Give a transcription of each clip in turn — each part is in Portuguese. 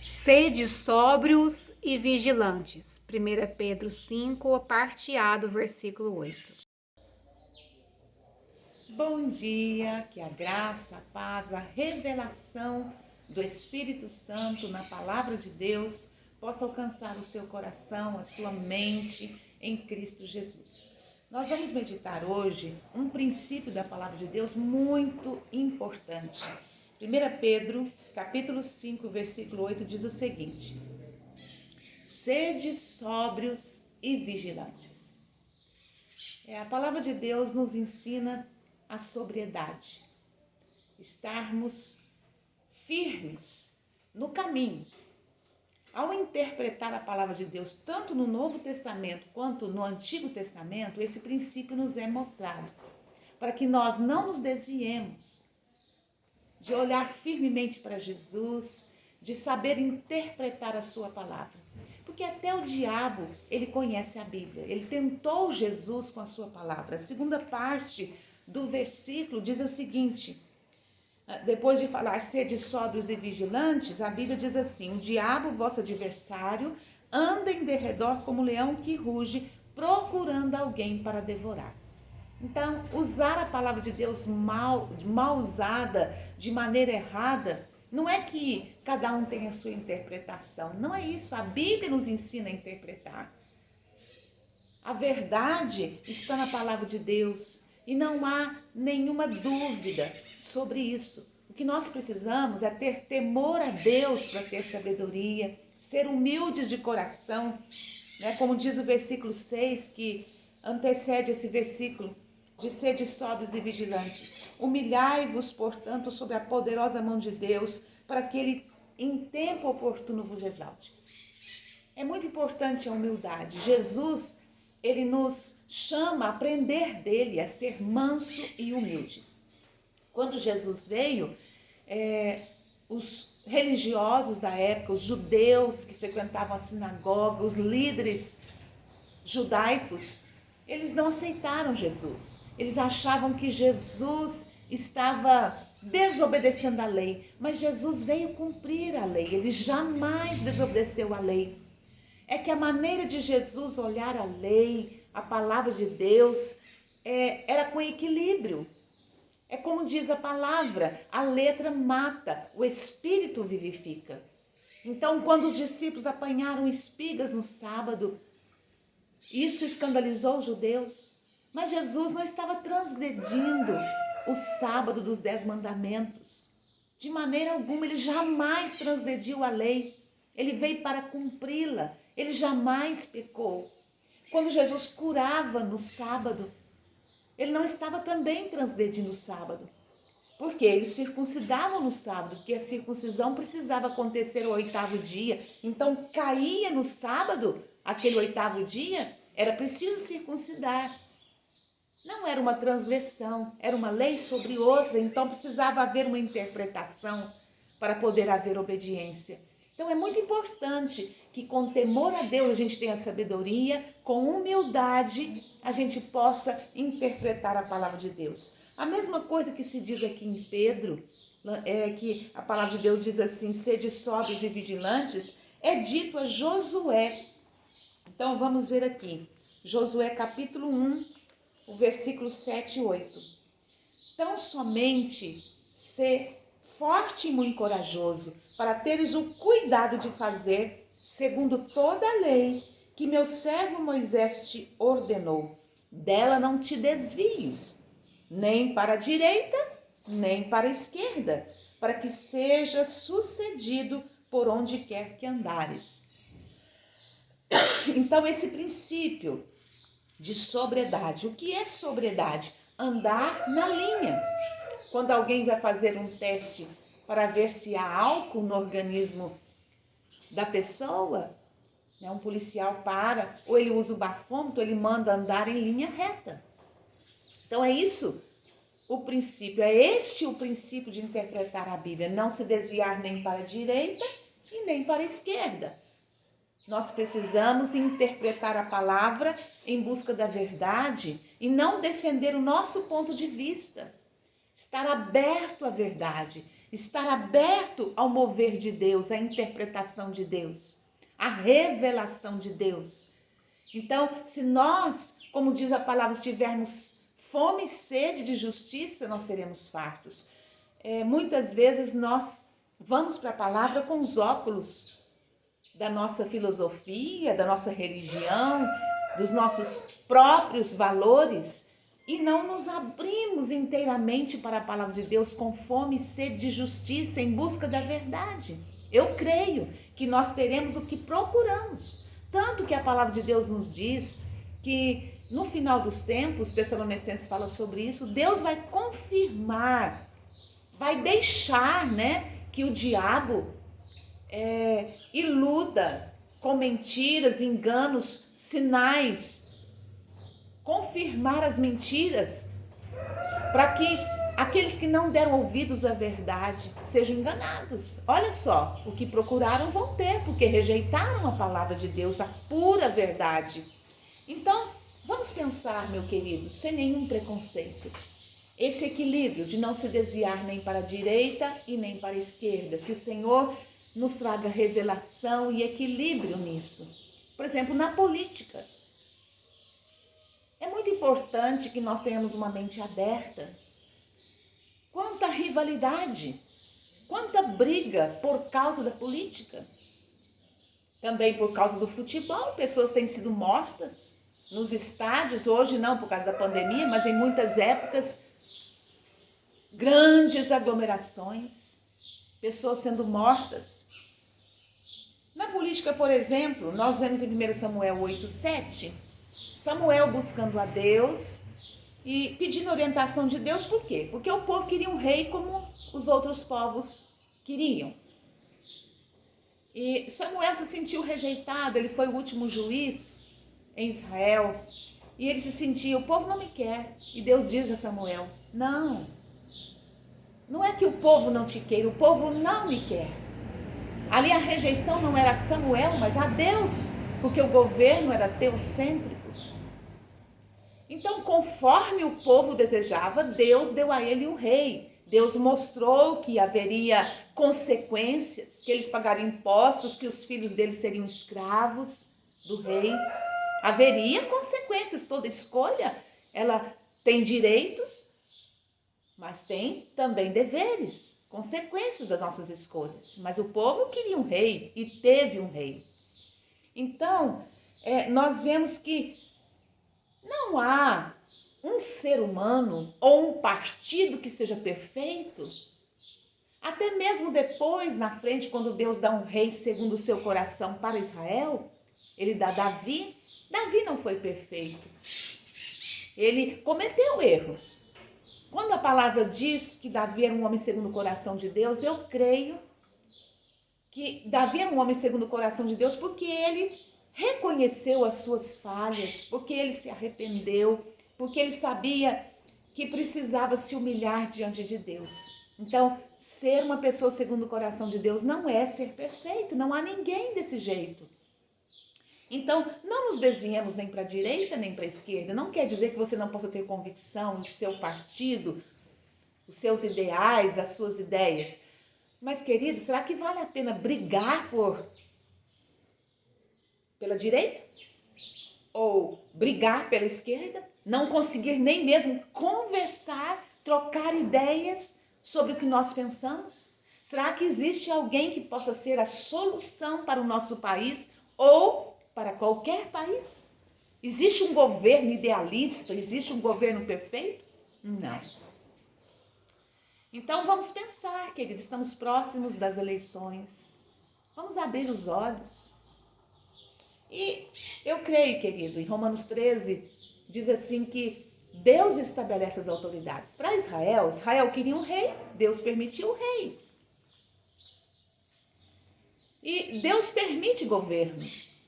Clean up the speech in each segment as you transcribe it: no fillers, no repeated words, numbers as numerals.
Sede sóbrios e vigilantes. 1 Pedro 5, a parte A do versículo 8. Bom dia, que a graça, a paz, a revelação do Espírito Santo na palavra de Deus possa alcançar o seu coração, a sua mente em Cristo Jesus. Nós vamos meditar hoje um princípio da palavra de Deus muito importante. 1 Pedro, capítulo 5, versículo 8 diz o seguinte: Sede sóbrios e vigilantes. A palavra de Deus nos ensina a sobriedade, estarmos firmes no caminho. Ao interpretar a palavra de Deus, tanto no Novo Testamento quanto no Antigo Testamento, esse princípio nos é mostrado, para que nós não nos desviemos de olhar firmemente para Jesus, de saber interpretar a sua palavra. Porque até o diabo, ele conhece a Bíblia, ele tentou Jesus com a sua palavra. A segunda parte do versículo diz o seguinte: depois de falar sede sóbrios e vigilantes, a Bíblia diz assim: o diabo, vosso adversário, anda em derredor como leão que ruge, procurando alguém para devorar. Então, usar a palavra de Deus mal usada, de maneira errada, não é que cada um tem a sua interpretação, não é isso. A Bíblia nos ensina a interpretar. A verdade está na palavra de Deus e não há nenhuma dúvida sobre isso. O que nós precisamos é ter temor a Deus para ter sabedoria, ser humildes de coração, né? Como diz o versículo 6, que antecede esse versículo, de sede sóbrios e vigilantes. Humilhai-vos, portanto, sob a poderosa mão de Deus, para que Ele, em tempo oportuno, vos exalte. É muito importante a humildade. Jesus, Ele nos chama a aprender dEle, a ser manso e humilde. Quando Jesus veio, os religiosos da época, os judeus que frequentavam a sinagoga, os líderes judaicos, eles não aceitaram Jesus. Eles achavam que Jesus estava desobedecendo a lei, mas Jesus veio cumprir a lei, ele jamais desobedeceu a lei. É que a maneira de Jesus olhar a lei, a palavra de Deus, era com equilíbrio. É como diz a palavra, a letra mata, o espírito vivifica. Então, quando os discípulos apanharam espigas no sábado, isso escandalizou os judeus, mas Jesus não estava transgredindo o sábado dos 10 mandamentos. De maneira alguma, ele jamais transgrediu a lei. Ele veio para cumpri-la. Ele jamais pecou. Quando Jesus curava no sábado, ele não estava também transgredindo o sábado. Porque eles circuncidavam no sábado, porque a circuncisão precisava acontecer no 8º dia. Então, caía no sábado, aquele 8º dia, era preciso circuncidar. Não era uma transgressão, era uma lei sobre outra, então precisava haver uma interpretação para poder haver obediência. Então, é muito importante que com temor a Deus a gente tenha sabedoria, com humildade a gente possa interpretar a palavra de Deus. A mesma coisa que se diz aqui em Pedro, é que a palavra de Deus diz assim: sede sóbrios e vigilantes, é dito a Josué. Então vamos ver aqui, Josué capítulo 1, o versículo 7 e 8. Tão somente ser forte e muito corajoso, para teres o cuidado de fazer, segundo toda a lei que meu servo Moisés te ordenou. Dela não te desvies, nem para a direita, nem para a esquerda, para que sejas sucedido por onde quer que andares. Então, esse princípio de sobriedade. O que é sobriedade? Andar na linha. Quando alguém vai fazer um teste para ver se há álcool no organismo da pessoa, né, um policial para, ou ele usa o bafômetro, ele manda andar em linha reta. Então é isso o princípio, é este o princípio de interpretar a Bíblia, não se desviar nem para a direita e nem para a esquerda. Nós precisamos interpretar a palavra em busca da verdade e não defender o nosso ponto de vista. Estar aberto à verdade. estar aberto ao mover de Deus, à interpretação de Deus, à revelação de Deus. Então, se nós, como diz a palavra, tivermos fome e sede de justiça, nós seremos fartos. Muitas vezes nós vamos para a palavra com os óculos da nossa filosofia, da nossa religião, dos nossos próprios valores e não nos abrimos inteiramente para a palavra de Deus com fome e sede de justiça em busca da verdade. Eu creio que nós teremos o que procuramos. Tanto que a palavra de Deus nos diz que no final dos tempos, Tessalonicenses fala sobre isso, Deus vai confirmar, vai deixar, que o diabo iluda com mentiras, enganos, sinais, confirmar as mentiras, para que aqueles que não deram ouvidos à verdade sejam enganados. Olha só, o que procuraram vão ter, porque rejeitaram a palavra de Deus, a pura verdade. Então, vamos pensar, meu querido, sem nenhum preconceito, esse equilíbrio de não se desviar nem para a direita e nem para a esquerda, que o Senhor nos traga revelação e equilíbrio nisso. Por exemplo, na política, é muito importante que nós tenhamos uma mente aberta. Quanta rivalidade, quanta briga por causa da política. Também por causa do futebol, pessoas têm sido mortas nos estádios, hoje não por causa da pandemia, mas em muitas épocas, grandes aglomerações, pessoas sendo mortas. Na política, por exemplo, nós vemos em 1 Samuel 8:7, Samuel buscando a Deus e pedindo orientação de Deus, por quê? Porque o povo queria um rei como os outros povos queriam. E Samuel se sentiu rejeitado, ele foi o último juiz em Israel, e ele se sentia, o povo não me quer. E Deus diz a Samuel, não é que o povo não te queira, o povo não me quer. Ali a rejeição não era a Samuel, mas a Deus, porque o governo era teocêntrico. Então, conforme o povo desejava, Deus deu a ele um rei. Deus mostrou que haveria consequências, que eles pagariam impostos, que os filhos deles seriam escravos do rei. Haveria consequências, toda escolha, ela tem direitos, mas tem também deveres, consequências das nossas escolhas. Mas o povo queria um rei e teve um rei. Então, nós vemos que não há um ser humano ou um partido que seja perfeito. Até mesmo depois, na frente, quando Deus dá um rei segundo o seu coração para Israel, ele dá Davi. Davi não foi perfeito. Ele cometeu erros. Quando a palavra diz que Davi era um homem segundo o coração de Deus, eu creio que Davi era um homem segundo o coração de Deus porque ele reconheceu as suas falhas, porque ele se arrependeu, porque ele sabia que precisava se humilhar diante de Deus. Então, ser uma pessoa segundo o coração de Deus não é ser perfeito, não há ninguém desse jeito. Então, não nos desviemos nem para a direita nem para a esquerda. Não quer dizer que você não possa ter convicção do seu partido, os seus ideais, as suas ideias. Mas, querido, será que vale a pena brigar pela direita? Ou brigar pela esquerda? Não conseguir nem mesmo conversar, trocar ideias sobre o que nós pensamos? Será que existe alguém que possa ser a solução para o nosso país ou para qualquer país? Existe um governo idealista? Existe um governo perfeito? Não. Então vamos pensar, querido, estamos próximos das eleições. Vamos abrir os olhos. E eu creio, querido, em Romanos 13, diz assim que Deus estabelece as autoridades. Para Israel queria um rei, Deus permitiu o rei. E Deus permite governos.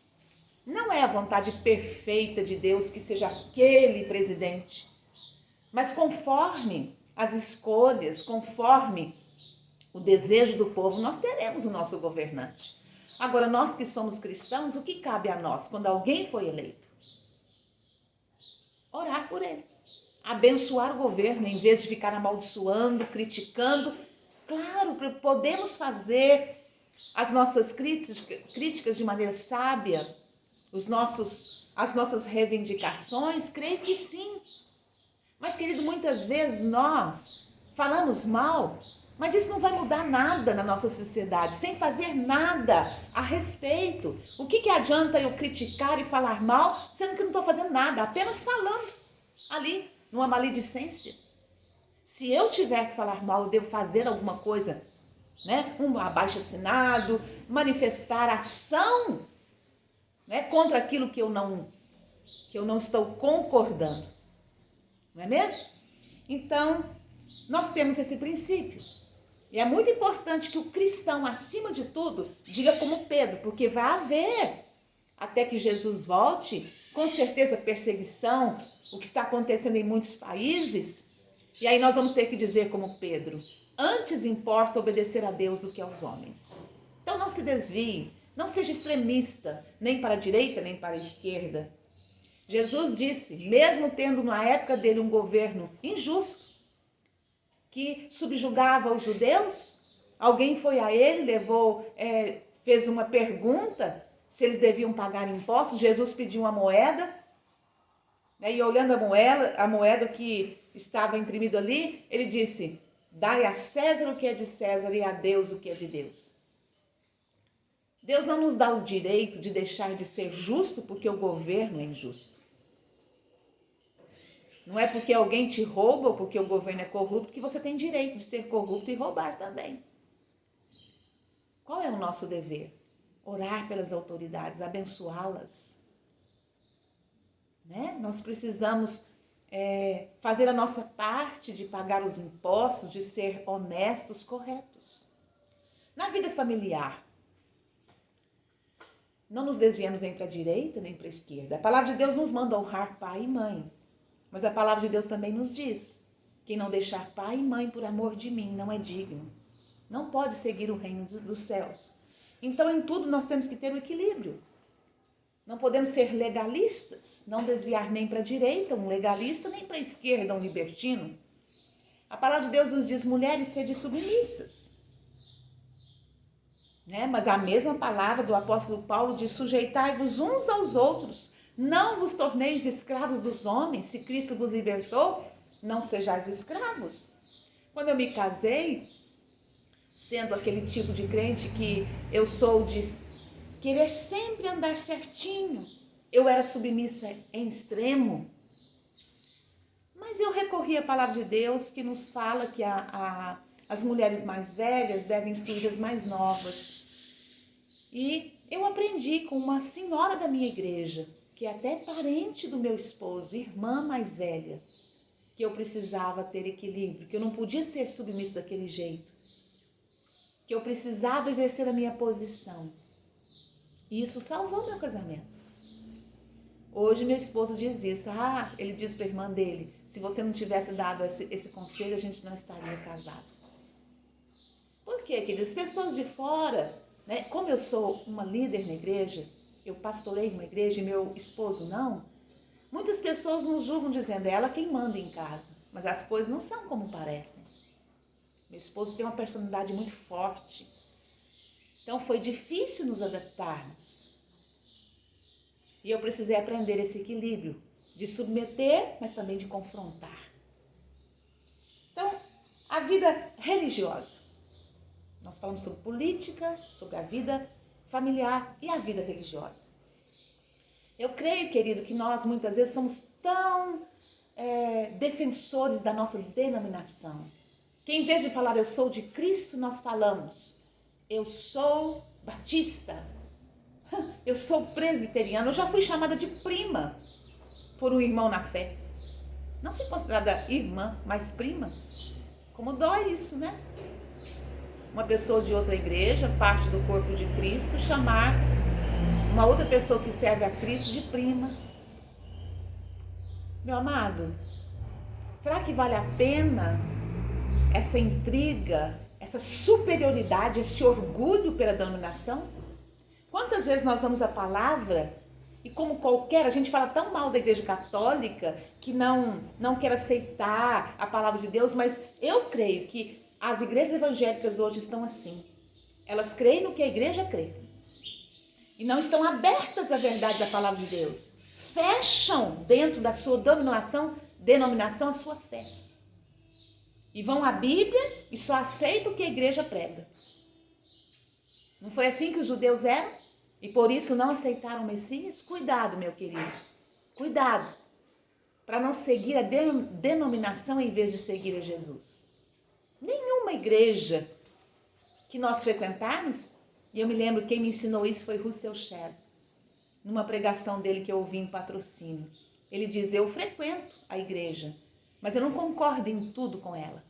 Não é a vontade perfeita de Deus que seja aquele presidente, mas conforme as escolhas, conforme o desejo do povo, nós teremos o nosso governante. Agora, nós que somos cristãos, o que cabe a nós quando alguém foi eleito? Orar por ele, abençoar o governo, em vez de ficar amaldiçoando, criticando, Claro, podemos fazer as nossas críticas de maneira sábia, as nossas reivindicações, creio que sim. Mas, querido, muitas vezes nós falamos mal, mas isso não vai mudar nada na nossa sociedade, sem fazer nada a respeito. O que adianta eu criticar e falar mal, sendo que não estou fazendo nada, apenas falando ali, numa maledicência? Se eu tiver que falar mal, eu devo fazer alguma coisa, né? Um abaixo-assinado, manifestar ação, né? Contra aquilo que eu não estou concordando. Não é mesmo? Então, nós temos esse princípio. E é muito importante que o cristão, acima de tudo, diga como Pedro, porque vai haver, até que Jesus volte, com certeza perseguição, o que está acontecendo em muitos países. E aí nós vamos ter que dizer como Pedro, antes importa obedecer a Deus do que aos homens. Então não se desvie, não seja extremista, nem para a direita, nem para a esquerda. Jesus disse, mesmo tendo na época dele um governo injusto, que subjugava os judeus, alguém foi a ele, fez uma pergunta se eles deviam pagar impostos. Jesus pediu uma moeda, né, e olhando a moeda que estava imprimido ali, ele disse, dai a César o que é de César e a Deus o que é de Deus. Deus não nos dá o direito de deixar de ser justo porque o governo é injusto. Não é porque alguém te rouba ou porque o governo é corrupto que você tem direito de ser corrupto e roubar também. Qual é o nosso dever? Orar pelas autoridades, abençoá-las. Né? Nós precisamos fazer a nossa parte de pagar os impostos, de ser honestos, corretos. Na vida familiar, não nos desviamos nem para a direita, nem para a esquerda. A palavra de Deus nos manda honrar pai e mãe. Mas a palavra de Deus também nos diz, quem não deixar pai e mãe por amor de mim não é digno. Não pode seguir o reino dos céus. Então, em tudo, nós temos que ter o equilíbrio. Não podemos ser legalistas, não desviar nem para a direita, um legalista, nem para a esquerda, um libertino. A palavra de Deus nos diz, mulheres, sede submissas. Né? Mas a mesma palavra do apóstolo Paulo diz, sujeitai-vos uns aos outros, não vos torneis escravos dos homens, se Cristo vos libertou, não sejais escravos. Quando eu me casei, sendo aquele tipo de crente que eu sou de querer sempre andar certinho, eu era submissa em extremo, mas eu recorri à palavra de Deus que nos fala que as mulheres mais velhas devem instruir as mais novas. E eu aprendi com uma senhora da minha igreja, que é até parente do meu esposo, irmã mais velha, que eu precisava ter equilíbrio, que eu não podia ser submissa daquele jeito, que eu precisava exercer a minha posição. E isso salvou meu casamento. Hoje meu esposo diz isso, ele diz para a irmã dele, se você não tivesse dado esse conselho, a gente não estaria casado. Por quê, queridos? Pessoas de fora, né? Como eu sou uma líder na igreja, eu pastorei uma igreja e meu esposo não, muitas pessoas nos julgam dizendo, é ela quem manda em casa, mas as coisas não são como parecem. Meu esposo tem uma personalidade muito forte, então foi difícil nos adaptarmos. E eu precisei aprender esse equilíbrio de submeter, mas também de confrontar. Então, a vida religiosa. Nós falamos sobre política, sobre a vida familiar e a vida religiosa. Eu creio, querido, que nós muitas vezes somos tão defensores da nossa denominação, que em vez de falar eu sou de Cristo, nós falamos eu sou batista, eu sou presbiteriano. Eu já fui chamada de prima por um irmão na fé. Não fui considerada irmã, mas prima. Como dói isso, né? Uma pessoa de outra igreja, parte do corpo de Cristo, chamar uma outra pessoa que serve a Cristo de prima. Meu amado, será que vale a pena essa intriga, essa superioridade, esse orgulho pela denominação? Quantas vezes nós vamos a palavra e como qualquer, a gente fala tão mal da igreja católica que não quer aceitar a palavra de Deus, mas eu creio que As igrejas evangélicas hoje estão assim. Elas creem no que a igreja crê. E não estão abertas à verdade da palavra de Deus. Fecham dentro da sua denominação a sua fé. E vão à Bíblia e só aceitam o que a igreja prega. Não foi assim que os judeus eram? E por isso não aceitaram o Messias? Cuidado, meu querido. Cuidado. Para não seguir a denominação em vez de seguir a Jesus. Nenhuma igreja que nós frequentarmos, e eu me lembro quem me ensinou isso foi Russell Shedd, numa pregação dele que eu ouvi em Patrocínio. Ele diz, eu frequento a igreja, mas eu não concordo em tudo com ela.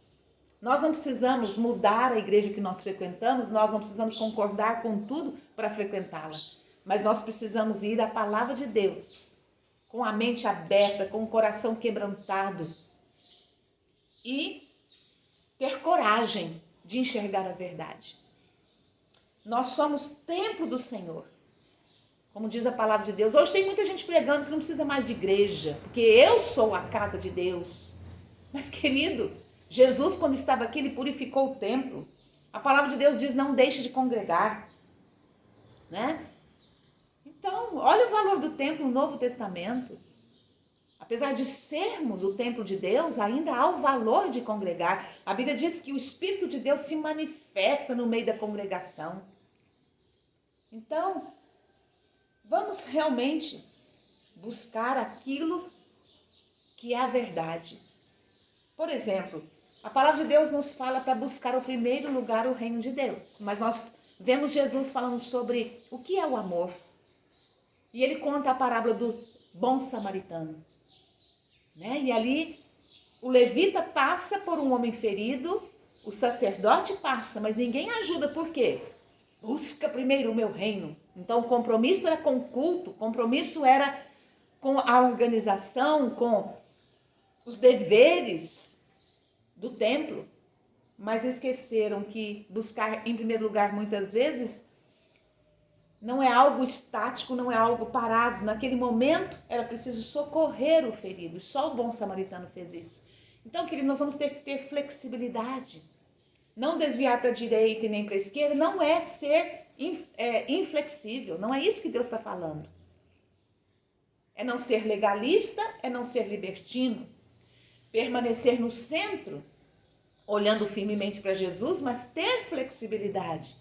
Nós não precisamos mudar a igreja que nós frequentamos, nós não precisamos concordar com tudo para frequentá-la, mas nós precisamos ir à palavra de Deus, com a mente aberta, com o coração quebrantado e ter coragem de enxergar a verdade. Nós somos templo do Senhor, como diz a palavra de Deus. Hoje tem muita gente pregando que não precisa mais de igreja, porque eu sou a casa de Deus. Mas, querido, Jesus, quando estava aqui, ele purificou o templo. A palavra de Deus diz, não deixe de congregar, né? Então, olha o valor do templo no Novo Testamento. Apesar de sermos o templo de Deus, ainda há o valor de congregar. A Bíblia diz que o Espírito de Deus se manifesta no meio da congregação. Então, vamos realmente buscar aquilo que é a verdade. Por exemplo, a palavra de Deus nos fala para buscar o primeiro lugar o reino de Deus. Mas nós vemos Jesus falando sobre o que é o amor. E ele conta a parábola do bom samaritano. Né? E ali o levita passa por um homem ferido, o sacerdote passa, mas ninguém ajuda. Por quê? Busca primeiro o meu reino. Então o compromisso era com o culto, o compromisso era com a organização, com os deveres do templo. Mas esqueceram que buscar em primeiro lugar muitas vezes não é algo estático, não é algo parado. Naquele momento era preciso socorrer o ferido. Só o bom samaritano fez isso. Então, querido, nós vamos ter que ter flexibilidade. Não desviar para a direita e nem para a esquerda não é ser inflexível. Não é isso que Deus está falando. É não ser legalista, é não ser libertino. Permanecer no centro, olhando firmemente para Jesus, mas ter flexibilidade.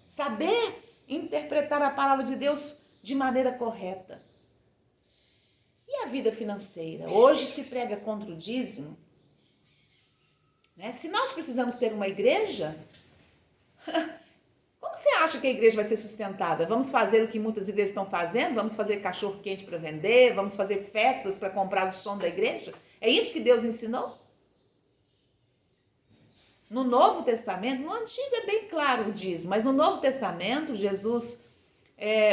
Saber interpretar a palavra de Deus de maneira correta. E a vida financeira? Hoje se prega contra o dízimo. Né? Se nós precisamos ter uma igreja, como você acha que a igreja vai ser sustentada? Vamos fazer o que muitas igrejas estão fazendo? Vamos fazer cachorro quente para vender? Vamos fazer festas para comprar o som da igreja? É isso que Deus ensinou? No Novo Testamento, no Antigo é bem claro o dízimo, mas no Novo Testamento, Jesus,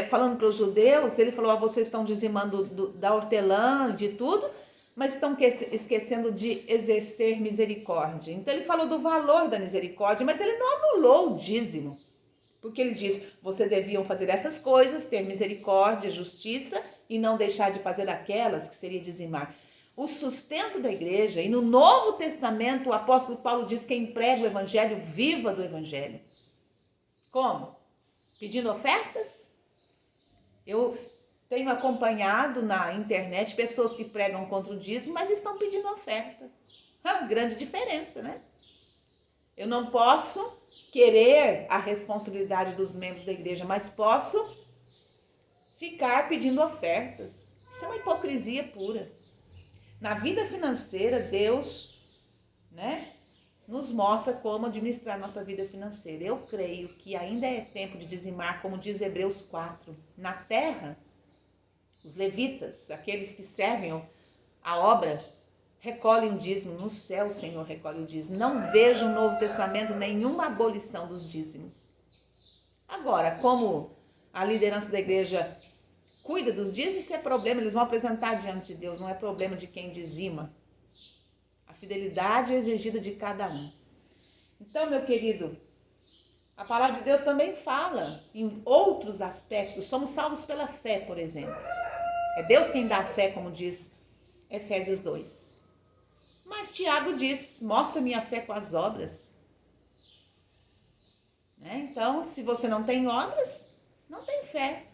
falando para os judeus, ele falou, vocês estão dizimando da hortelã, de tudo, mas estão esquecendo de exercer misericórdia. Então ele falou do valor da misericórdia, mas ele não anulou o dízimo, porque ele diz, vocês deviam fazer essas coisas, ter misericórdia, justiça, e não deixar de fazer aquelas que seria dizimar. O sustento da igreja, e no Novo Testamento o apóstolo Paulo diz, quem prega o evangelho, viva do evangelho. Como? Pedindo ofertas? Eu tenho acompanhado na internet pessoas que pregam contra o dízimo, mas estão pedindo oferta. Grande diferença, né? Eu não posso querer a responsabilidade dos membros da igreja, mas posso ficar pedindo ofertas. Isso é uma hipocrisia pura. Na vida financeira, Deus, né, nos mostra como administrar nossa vida financeira. Eu creio que ainda é tempo de dizimar, como diz Hebreus 4. Na terra, os levitas, aqueles que servem a obra, recolhem o dízimo. No céu, o Senhor recolhe o dízimo. Não vejo no Novo Testamento nenhuma abolição dos dízimos. Agora, como a liderança da igreja cuida dos dízimos, isso é problema, eles vão apresentar diante de Deus, não é problema de quem dizima. A fidelidade é exigida de cada um. Então, meu querido, a palavra de Deus também fala em outros aspectos. Somos salvos pela fé, por exemplo. É Deus quem dá a fé, como diz Efésios 2. Mas Tiago diz, mostra minha fé com as obras. né? Então, se você não tem obras, não tem fé.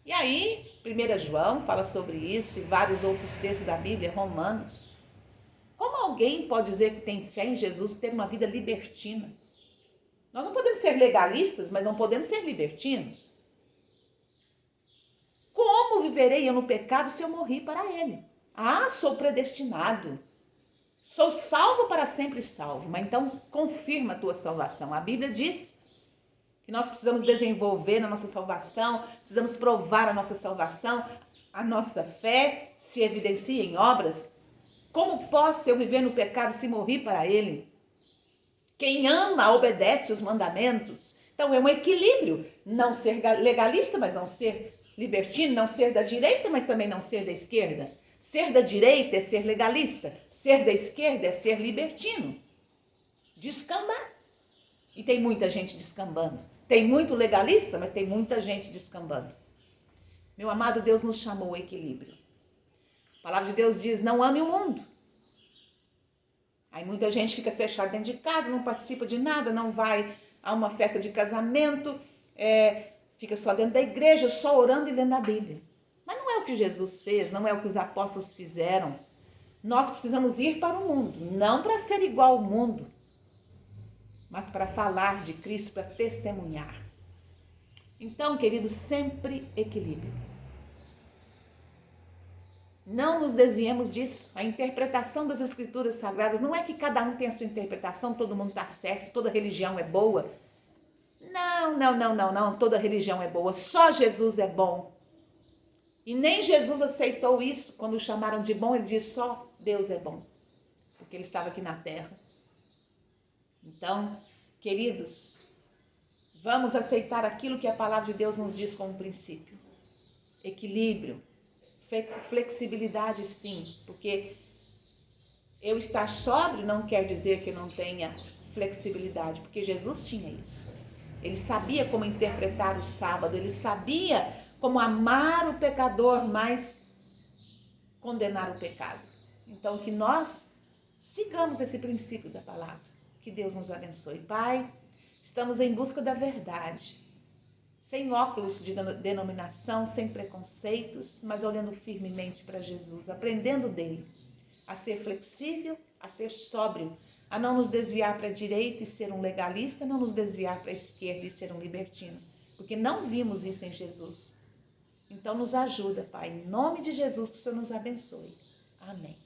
E aí, 1 João fala sobre isso e vários outros textos da Bíblia, Romanos. Como alguém pode dizer que tem fé em Jesus e ter uma vida libertina? Nós não podemos ser legalistas, mas não podemos ser libertinos. Como viverei eu no pecado se eu morri para ele? Ah, sou predestinado. Sou salvo para sempre salvo. Mas então confirma a tua salvação. A Bíblia diz que nós precisamos desenvolver na nossa salvação, precisamos provar a nossa salvação, a nossa fé se evidencia em obras. Como posso eu viver no pecado se morri para ele? Quem ama obedece os mandamentos. Então é um equilíbrio, não ser legalista, mas não ser libertino, não ser da direita, mas também não ser da esquerda. Ser da direita é ser legalista, ser da esquerda é ser libertino. Descambar. E tem muita gente descambando. Tem muito legalista, mas tem muita gente descambando. Meu amado, Deus nos chamou ao equilíbrio. A palavra de Deus diz, não ame o mundo. Aí muita gente fica fechada dentro de casa, não participa de nada, não vai a uma festa de casamento, fica só dentro da igreja, só orando e lendo a Bíblia. Mas não é o que Jesus fez, não é o que os apóstolos fizeram. Nós precisamos ir para o mundo, não para ser igual ao mundo, mas para falar de Cristo, para testemunhar. Então, queridos, sempre equilíbrio. Não nos desviemos disso. A interpretação das Escrituras Sagradas não é que cada um tem a sua interpretação, todo mundo está certo, toda religião é boa. Não. Toda religião é boa. Só Jesus é bom. E nem Jesus aceitou isso. Quando o chamaram de bom, ele disse só Deus é bom. Porque ele estava aqui na terra. Então, queridos, vamos aceitar aquilo que a palavra de Deus nos diz como princípio. Equilíbrio. Flexibilidade, sim, porque eu estar sóbrio não quer dizer que eu não tenha flexibilidade, porque Jesus tinha isso. Ele sabia como interpretar o sábado, ele sabia como amar o pecador, mas condenar o pecado. Então, que nós sigamos esse princípio da palavra. Que Deus nos abençoe. Pai, estamos em busca da verdade. Sem óculos de denominação, sem preconceitos, mas olhando firmemente para Jesus, aprendendo dele, a ser flexível, a ser sóbrio, a não nos desviar para a direita e ser um legalista, não nos desviar para a esquerda e ser um libertino, porque não vimos isso em Jesus. Então nos ajuda, Pai, em nome de Jesus, que o Senhor nos abençoe. Amém.